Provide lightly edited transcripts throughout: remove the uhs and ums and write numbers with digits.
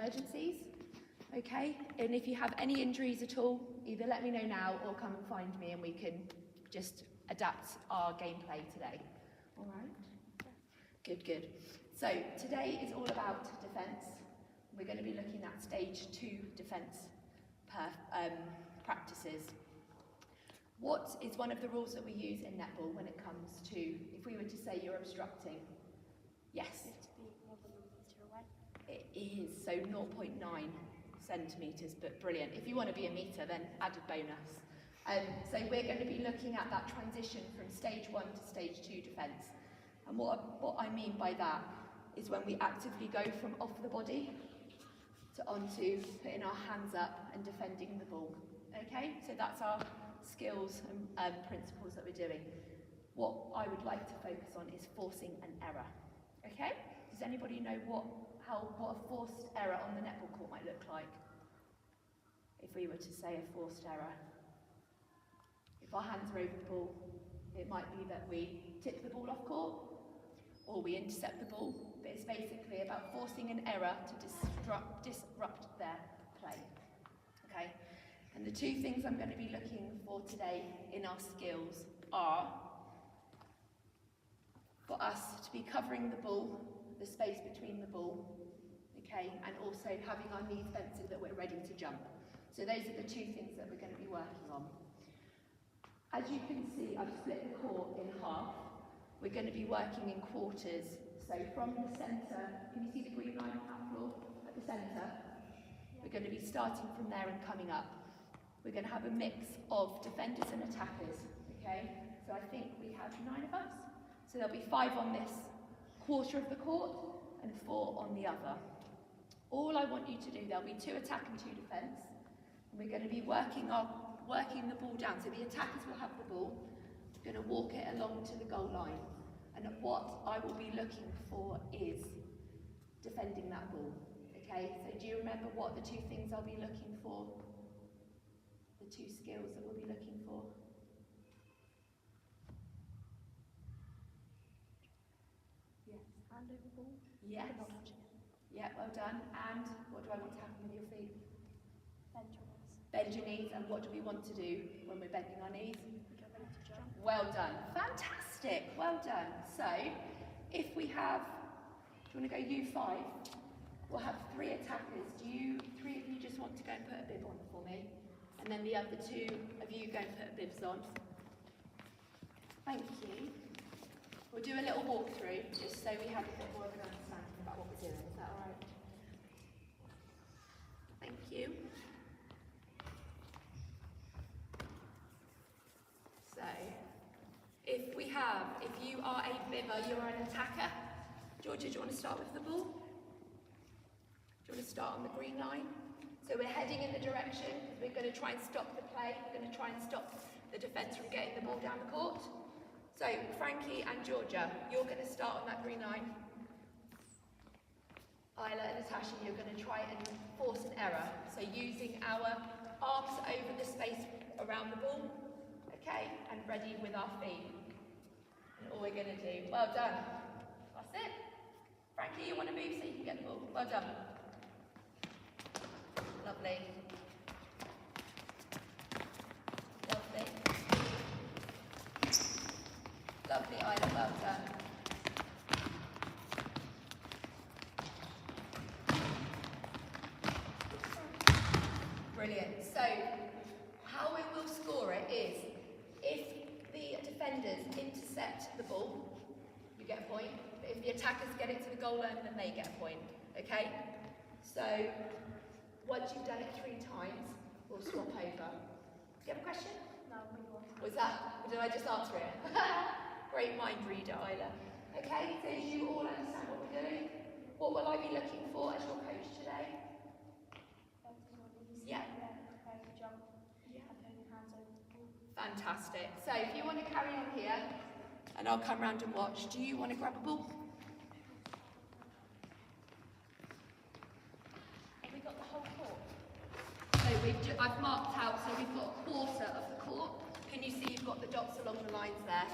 emergencies, okay? And if you have any injuries at all, either let me know now or come and find me and we can just adapt our gameplay today. All right? Good, good. So today is all about defence. We're going to be looking at stage 2 defence practices. What is one of the rules that we use in netball when it comes to, if we were to say you're obstructing? Yes? It to be more than a metre away. It is, so 0.9 centimetres, but brilliant. If you want to be a metre, then added bonus. So we're going to be looking at that transition from stage 1 to stage 2 defence. And what I mean by that is when we actively go from off the body to onto putting our hands up and defending the ball. Okay, so that's our skills and principles that we're doing. What I would like to focus on is forcing an error. Okay, does anybody know what a forced error on the netball court might look like? If we were to say a forced error. If our hands are over the ball, it might be that we tip the ball off court or we intercept the ball, but it's basically about forcing an error to disrupt their play. Okay, and the two things I'm going to be looking for today in our skills are for us to be covering the ball, the space between the ball, okay, and also having our knees bent so that we're ready to jump. So those are the two things that we're going to be working on. As you can see, I've split the court in half. We're going to be working in quarters. So from the centre, can you see the green line on that floor at the centre? We're going to be starting from there and coming up. We're going to have a mix of defenders and attackers, okay? So I think we have 9 of us. So there'll be 5 on this quarter of the court and 4 on the other. All I want you to do, there'll be 2 attack and 2 defence. And we're going to be working the ball down. So the attackers will have the ball. We're going to walk it along to the goal line. And what I will be looking for is defending that ball. Okay, so do you remember what the 2 things I'll be looking for? The 2 skills that we'll be looking for? Yes, hand over ball. Yes. But not touching it. Yeah, well done. And what do I want to happen with your feet? Bend your knees. Bend your knees. And what do we want to do when we're bending our knees? We get ready to jump. Well done. Fantastic. Well done. So, if we have, do you want to go U5? We'll have 3 attackers. Do you, 3 of you just want to go and put a bib on for me? And then the other 2 of you go and put bibs on. Thank you. We'll do a little walkthrough just so we have a bit more of an understanding about what we're doing. Is that all right? Thank you. So, if you are a bibber, you are an attacker. Georgia, do you want to start with the ball? Do you want to start on the green line? So we're heading in the direction, we're going to try and stop the play, we're going to try and stop the defence from getting the ball down the court. So, Frankie and Georgia, you're going to start on that green line. Isla and Natasha, you're going to try and force an error. So using our arms over the space around the ball, okay, and ready with our feet. And all we're going to do, well done. That's it. Frankie, you want to move so you can get the ball. Well done. Lovely. Lovely. Lovely, Isla, well done. Brilliant. So, how we will score it is, if the defenders intercept the ball, you get a point. But if the attackers get it to the goal line, then they get a point. Okay? So, once you've done it 3 times, we'll swap over. Do you have a question? No, we want. Was that, or did I just answer it? Great mind reader, Isla. Okay, so you all understand what we're doing? What will I be looking for as your coach today? Bend your knees. Yeah. Prepare to jump. Yeah. And put your hands over the ball. Fantastic. So if you want to carry on here, and I'll come round and watch, do you want to grab a ball? Have we got the whole court? So I've marked out, so we've got a quarter of the court. Can you see you've got the dots along the lines there?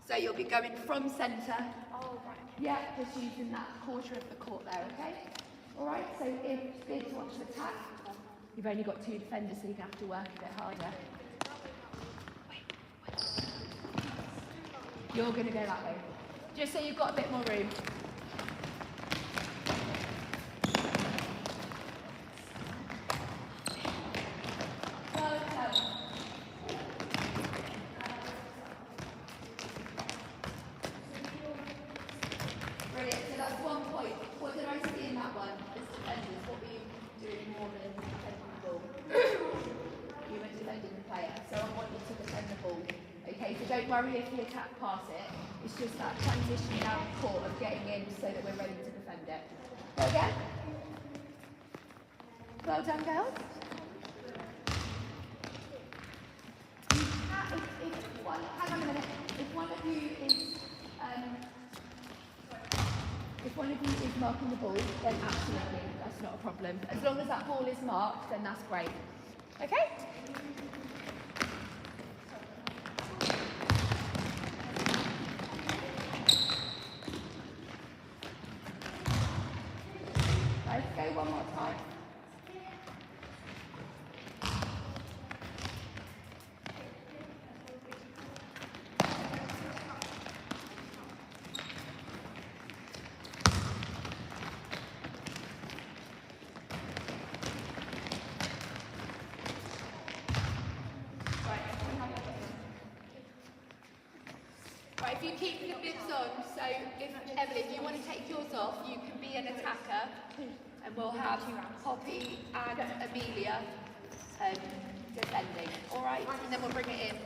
So you'll be going from centre. Oh, right. Yeah, just using that quarter of the court there, okay? All right, So if Bibbs wants to attack, you've only got 2 defenders, so you have to work a bit harder. You're going to go that way. Just so you've got a bit more room. Well done. Brilliant. So that's 1 point. What did I see in that one? As defenders, what were you doing more than defending the ball? You were defending the player. So I want you to defend the ball. Okay, so don't worry if the attack pass it. It's just that transition down the court of getting in so that we're ready to defend it. Go again. Well done, girls. Hang on a minute. If one of you is marking the ball, then absolutely, that's not a problem. As long as that ball is marked, then that's great. Okay? Let's go one more time. Right, if you keep your bibs on, so if Emily, if you want to take yours off, you can be an attacker, and we'll have Poppy and Amelia defending. All right, and then we'll bring it in.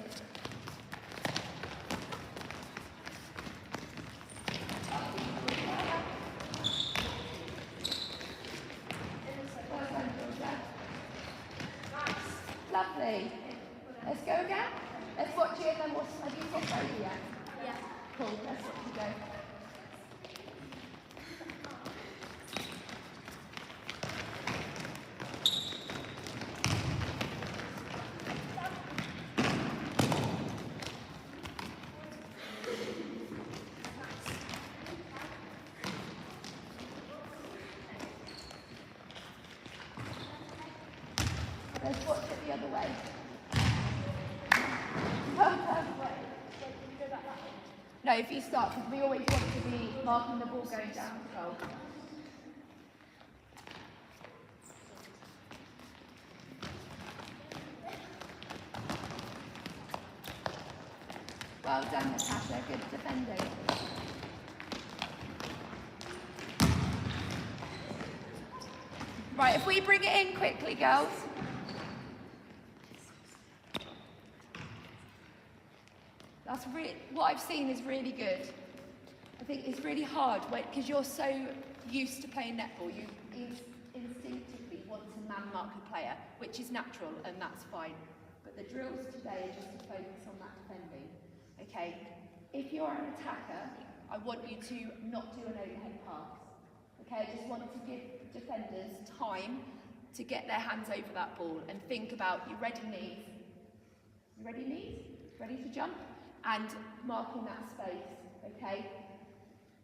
Lovely. Let's go again. Let's watch it and then we'll... Have you swapped over yet? Yeah. Cool, let's watch you go. Let's watch it the other way. No, if you start, because we always want to be marking the ball going down the goal. Well done, Natasha. Good defending. Right, if we bring it in quickly, girls. That's what I've seen is really good. I think it's really hard because you're so used to playing netball, you instinctively want to man-mark the player, which is natural and that's fine. But the drills today are just to focus on that defending. Okay, if you're an attacker, I want you to not do an overhead pass. Okay, I just want to give defenders time to get their hands over that ball and think about your ready knees. Ready knees? Ready to jump? And marking that space, okay?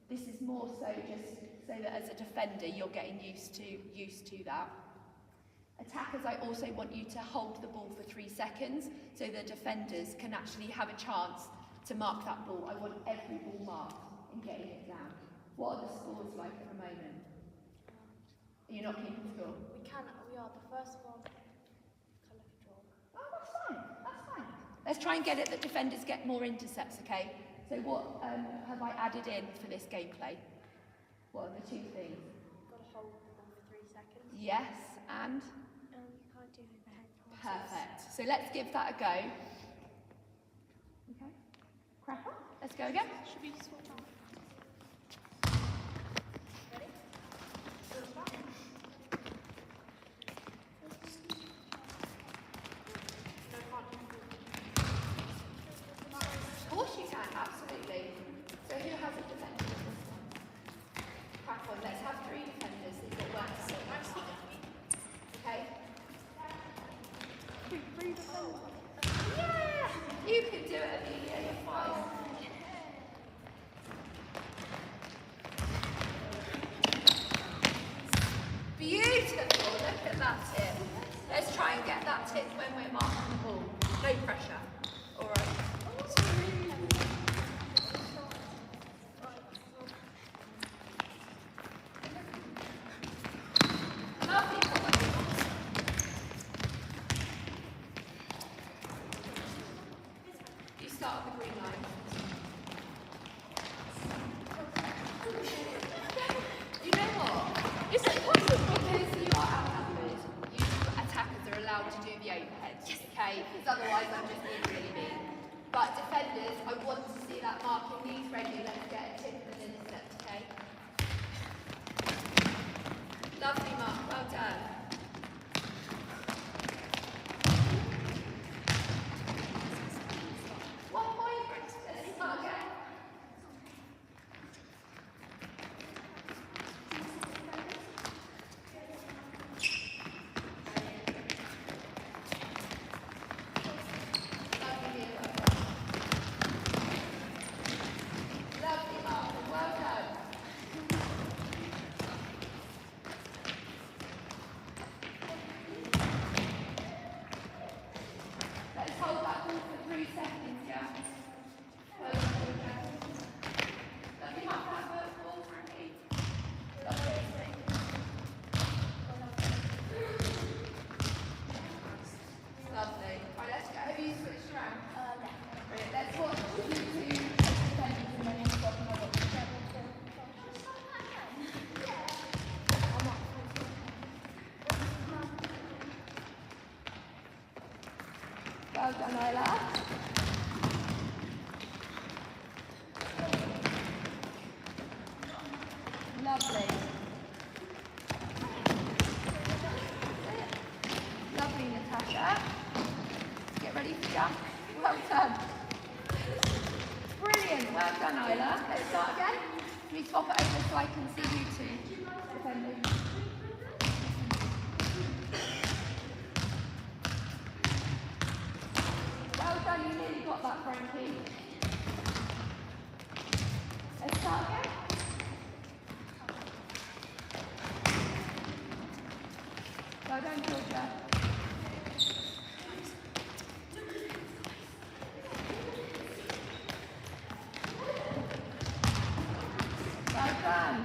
This is more so just so that as a defender you're getting used to that. Attackers, I also want you to hold the ball for 3 seconds so the defenders can actually have a chance to mark that ball. I want every ball marked and getting it down. What are the scores like at the moment? You're not keeping score? We are the first one. Can look at draw. Oh, that's fine. That's fine. Let's try and get it that defenders get more intercepts, okay? So what have I added in for this gameplay? What are the 2 things? Got to hold the ball for 3 seconds. Yes, and? You can't do the head passes. Perfect. So let's give that a go. Okay. Crack on. Let's go again. Should we swap out? Of course you can, absolutely. So who has a defender in this one? Crack on. Let's have 3 defenders if it works. Okay? 3 defenders. Yeah! You can do it, Amelia. You're fine. that tip. Let's try and get that tip when we're marking the ball. No pressure. All right. Lovely. You start at the green line. You know what? Is it possible? Because you are outnumbered, you attackers are allowed to do the overheads, okay? Because otherwise I'm just being really mean. But defenders, I want to see that marking knees ready. Let's get a tip and intercept, okay? Lovely, Mark. Well done. One point. Let's start again. Lovely, Mark. Well done. Let's hold that ball for 3 seconds, yeah? Lovely, Mark. That ball for me. Lovely. Lovely. Right, let's go. Have you switched around? Brilliant. Let's watch you two defenders and then we'll stop and I'll watch you. Well done, Isla. Lovely. Lovely, Natasha. Get ready to jump. Well done. Brilliant. Well done, Isla. Let's start again. Can we swap it over so I can see you two defending? Well done. You nearly got that, Frankie. Let's start again. Well done, Georgia. Well done.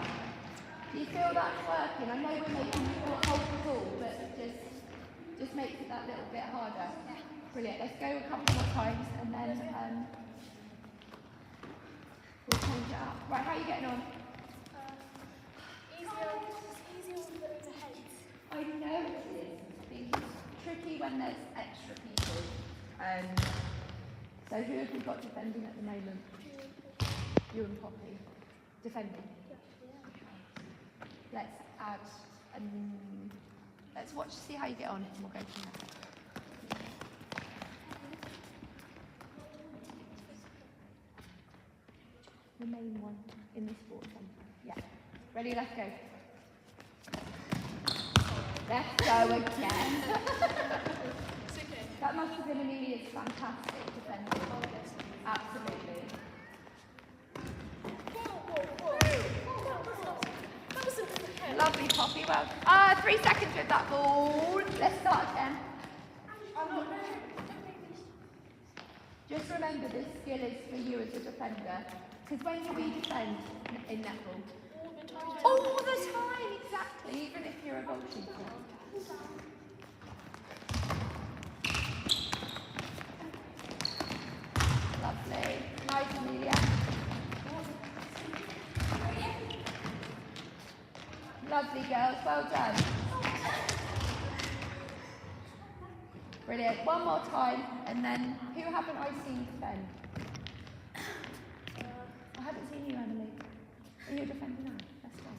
Do you feel that's working? I know we're making you hold the ball, but just makes it that little bit harder. Brilliant. Let's go a couple more times and then we'll change it up. Right, how are you getting on? Easier with the head. I know it is. I think it's tricky when there's extra people. So who have we got defending at the moment? You and Poppy. Defending. Let's add, let's watch, see how you get on and we'll go from there. The main one in the sports centre. Yeah. Ready, let's go. Let's go again. That must have been Amelia's fantastic defending. Absolutely. That was a good head. Lovely, Poppy. Well, 3 seconds with that ball. Let's start again. Just remember this skill is for you as a defender. Because when we defend in netball, all the time, exactly, even if you're a goalkeeper. Lovely. Nice, Amelia. Lovely, girls. Well done. Brilliant. One more time, and then who haven't I seen defend? I haven't seen you, Emily. Are you a defender now? Let's go.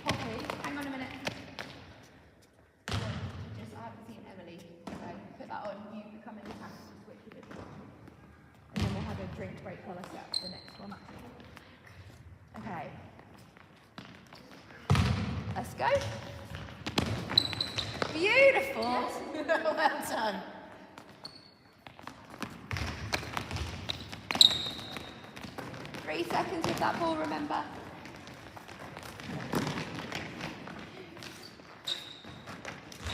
Poppy, hang on a minute. I haven't seen Emily. So put that on. You become an attacker to switch with it. And then we'll have a drink break while I set up the next one. Okay. Let's go. Beautiful. Well done. 3 seconds with that ball, remember.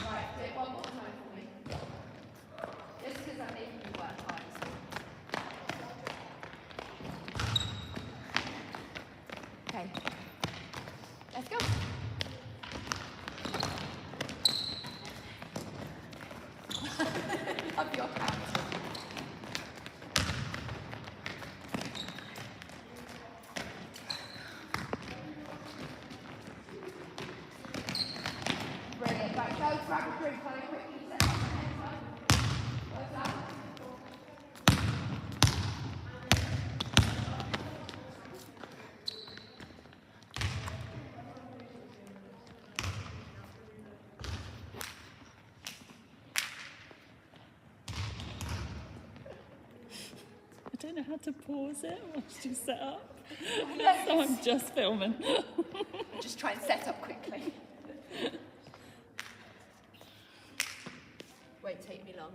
Right, do it one more time for me. Just because I'm making you work hard. Okay. Let's go. Love your count. Brilliant. Right, go grab a group. Follow quickly. Set up the next one. Well done. I don't know how to pause it once you set up. Yes. So I'm just filming. Just try and set up quickly. Won't take me long.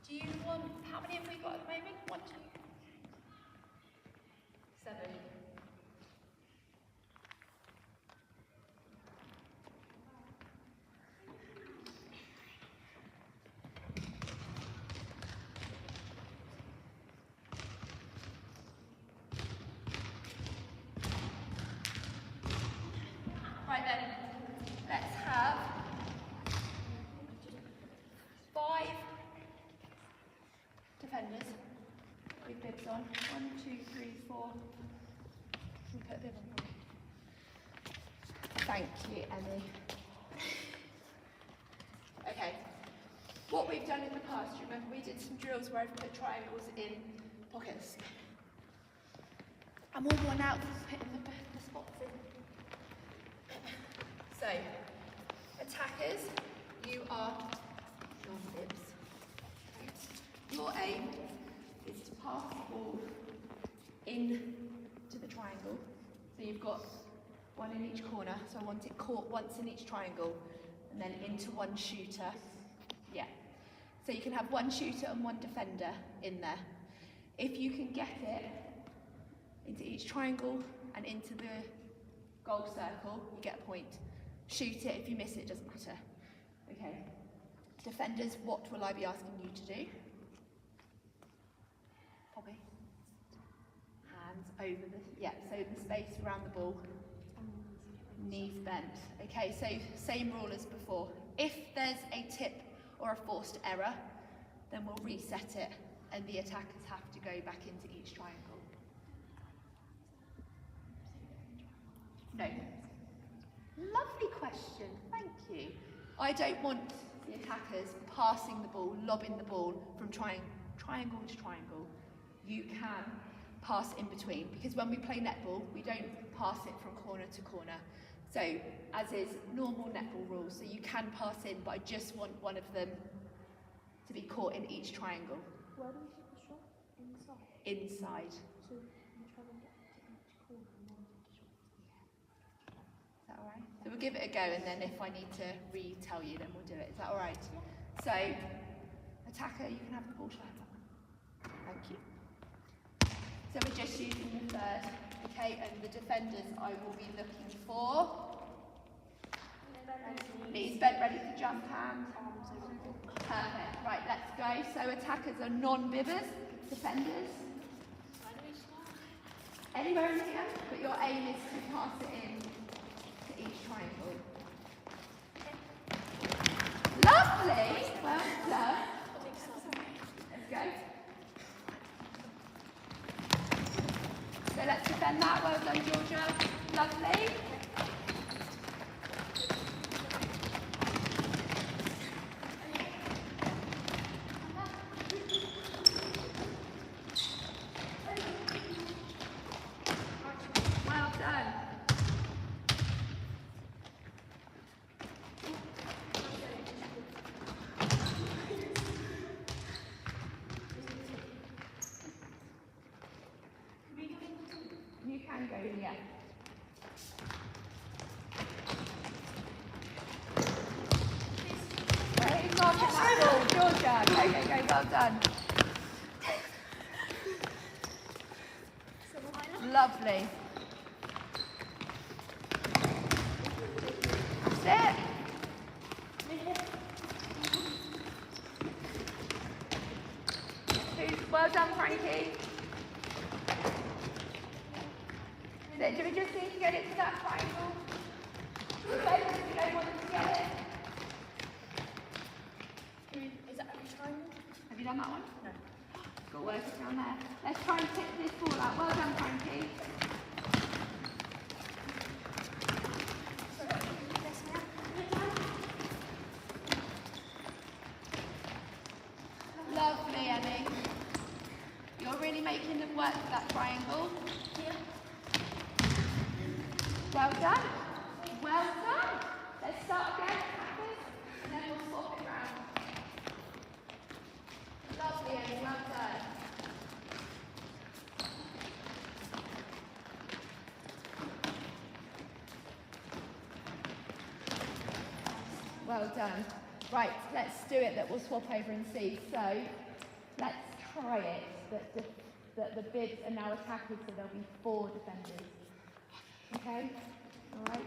Do you want, how many have we got at the moment? 1, 2, 7. Right then, let's have 5 defenders with bibs on. 1, 2, 3, 4. Can we put a bib on? Thank you, Emmy. Okay. What we've done in the past, you remember we did some drills where I've put triangles in pockets. I'm all worn out putting the spots in. So, attackers, you are non-bibs. Your aim is to pass the ball in to the triangle. So you've got 1 in each corner, so I want it caught once in each triangle, and then into 1 shooter. Yeah. So you can have 1 shooter and 1 defender in there. If you can get it into each triangle and into the goal circle, you get a point. Shoot it, if you miss it, it doesn't matter. Okay. Defenders, what will I be asking you to do? Poppy. Hands over the, yeah, so the space around the ball. Knees bent. Okay, so same rule as before. If there's a tip or a forced error, then we'll reset it and the attackers have to go back into each triangle. No. Lovely question, thank you. I don't want the attackers passing the ball, lobbing the ball from triangle to triangle. You can pass in between, because when we play netball, we don't pass it from corner to corner. So, as is normal netball rules, so you can pass in, but I just want one of them to be caught in each triangle. Where do we shoot the shot? Inside. Inside. So you try and get to each corner and then take the shot. Is that alright? So we'll give it a go, and then if I need to retell you, then we'll do it. Is that alright? So, attacker, you can have the ball shot. Thank you. So we're just using the third, okay, and the defenders I will be looking for. Knees bent, ready to jump, hand. Perfect. Right, let's go. So attackers are non-bibbers, defenders. Anywhere in here, but your aim is to pass it in to each triangle. Lovely. Well done. Let's go. So let's defend that. Well done, Georgia. Lovely. Well done. yeah. Right, who's marking that ball? Georgia. Go, go, go. Well done. Lovely. That's it. Well done, Frankie. So, do we just need to get it to that triangle? We don't want to get it. Is that a triangle? Have you done that one? No. Got work down there. Let's try and pick this ball out. Well done, Frankie. Lovely, Emmy. You're really making them work for that triangle. Well done. Well done. Let's start again, practice, and then we'll swap it round. Lovely, Emmy. Well done. Well done. Right, let's do it that we'll swap over and see. So, let's try it that the bids are now attackers, so there'll be 4 defenders. Okay? All right.